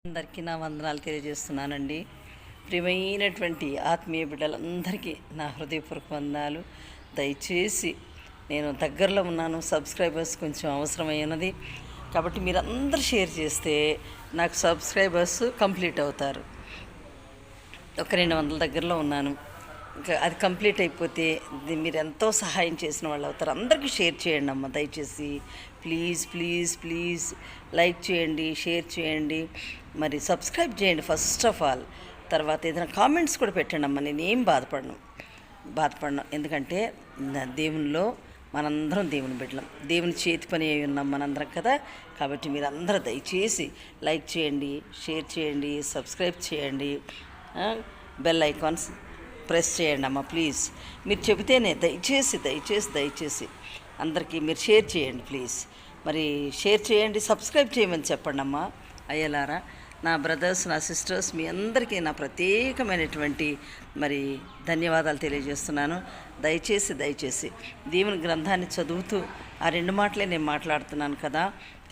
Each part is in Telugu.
అందరికీ నా వందనాలు తెలియజేస్తున్నానండి. ప్రియమైనటువంటి ఆత్మీయ బిడ్డలందరికీ నా హృదయపూర్వక వందనాలు. దయచేసి నేను దగ్గరలో ఉన్నాను, సబ్స్క్రైబర్స్ కొంచెం అవసరమైనది కాబట్టి మీరందరూ షేర్ చేస్తే నాకు సబ్స్క్రైబర్స్ కంప్లీట్ అవుతారు. ఒక 200 దగ్గరలో ఉన్నాను. ఇంకా అది కంప్లీట్ అయిపోతే మీరు ఎంతో సహాయం చేసిన వాళ్ళు అవుతారు. అందరికీ షేర్ చేయండి అమ్మ, దయచేసి ప్లీజ్ ప్లీజ్ ప్లీజ్ లైక్ చేయండి, షేర్ చేయండి, మరి సబ్స్క్రైబ్ చేయండి ఫస్ట్ ఆఫ్ ఆల్. తర్వాత ఏదైనా కామెంట్స్ కూడా పెట్టండి అమ్మ. నేనేం బాధపడను ఎందుకంటే దేవునిలో మనందరం దేవుని బిడ్డలం, దేవుని చేతి పని అయి ఉన్నాం మనందరం కదా. కాబట్టి మీరందరూ దయచేసి లైక్ చేయండి, షేర్ చేయండి, సబ్స్క్రైబ్ చేయండి, బెల్ ఐకాన్స్ ప్రెస్ చేయండి అమ్మ ప్లీజ్. మీరు చెబితేనే దయచేసి అందరికీ మీరు షేర్ చేయండి ప్లీజ్. మరి షేర్ చేయండి, సబ్స్క్రైబ్ చేయమని చెప్పండి అమ్మ. అయ్యలారా, నా బ్రదర్స్, నా సిస్టర్స్, మీ అందరికీ నా ప్రత్యేకమైనటువంటి మరి ధన్యవాదాలు తెలియజేస్తున్నాను. దయచేసి దేవుని గ్రంథాన్ని చదువుతూ ఆ 2 మాటలే నేను మాట్లాడుతున్నాను కదా.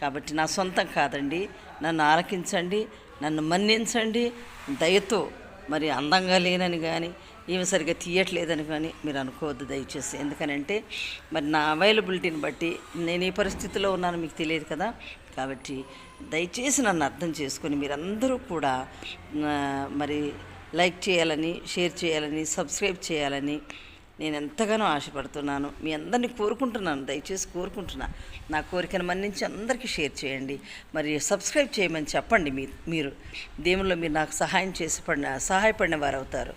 కాబట్టి నా సొంతం కాదండి. నన్ను ఆలకించండి, నన్ను మన్నించండి దయతో. మరి అందంగా లేనని కానీ ఈమె సరిగ్గా తీయట్లేదని కానీ మీరు అనుకోవద్దు దయచేసి. ఎందుకనంటే మరి నా అవైలబిలిటీని బట్టి నేను ఏ పరిస్థితిలో ఉన్నానో మీకు తెలియదు కదా. కాబట్టి దయచేసి నన్ను అర్థం చేసుకొని మీరందరూ కూడా మరి లైక్ చేయాలని, షేర్ చేయాలని, సబ్స్క్రైబ్ చేయాలని నేను ఎంతగానో ఆశపడుతున్నాను. మీ అందరినీ కోరుకుంటున్నాను, దయచేసి కోరుకుంటున్నా. నా కోరికను మన్నించి అందరికీ షేర్ చేయండి, మరి సబ్స్క్రైబ్ చేయమని చెప్పండి. మీరు దేవుల్లో మీరు నాకు సహాయపడిన వారు అవుతారు.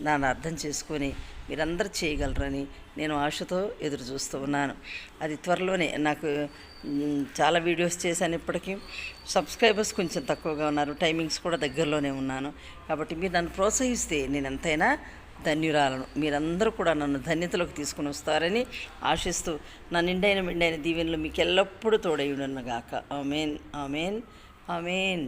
నన్ను అర్థం చేసుకొని మీరందరూ చేయగలరని నేను ఆశతో ఎదురు చూస్తూ ఉన్నాను. అది త్వరలోనే. నాకు చాలా వీడియోస్ చేశాను, ఇప్పటికీ సబ్స్క్రైబర్స్ కొంచెం తక్కువగా ఉన్నారు, టైమింగ్స్ కూడా దగ్గరలోనే ఉన్నాను. కాబట్టి మీరు నన్ను ప్రోత్సహిస్తే నేను ఎంతైనా ధన్యురాలను. మీరందరూ కూడా నన్ను ధన్యతలోకి తీసుకుని వస్తారని ఆశిస్తూ నా నిండైన దీవెనలు మీకు ఎల్లప్పుడూ తోడైయుండును గాక. ఆమేన్ ఆమేన్ ఆమేన్.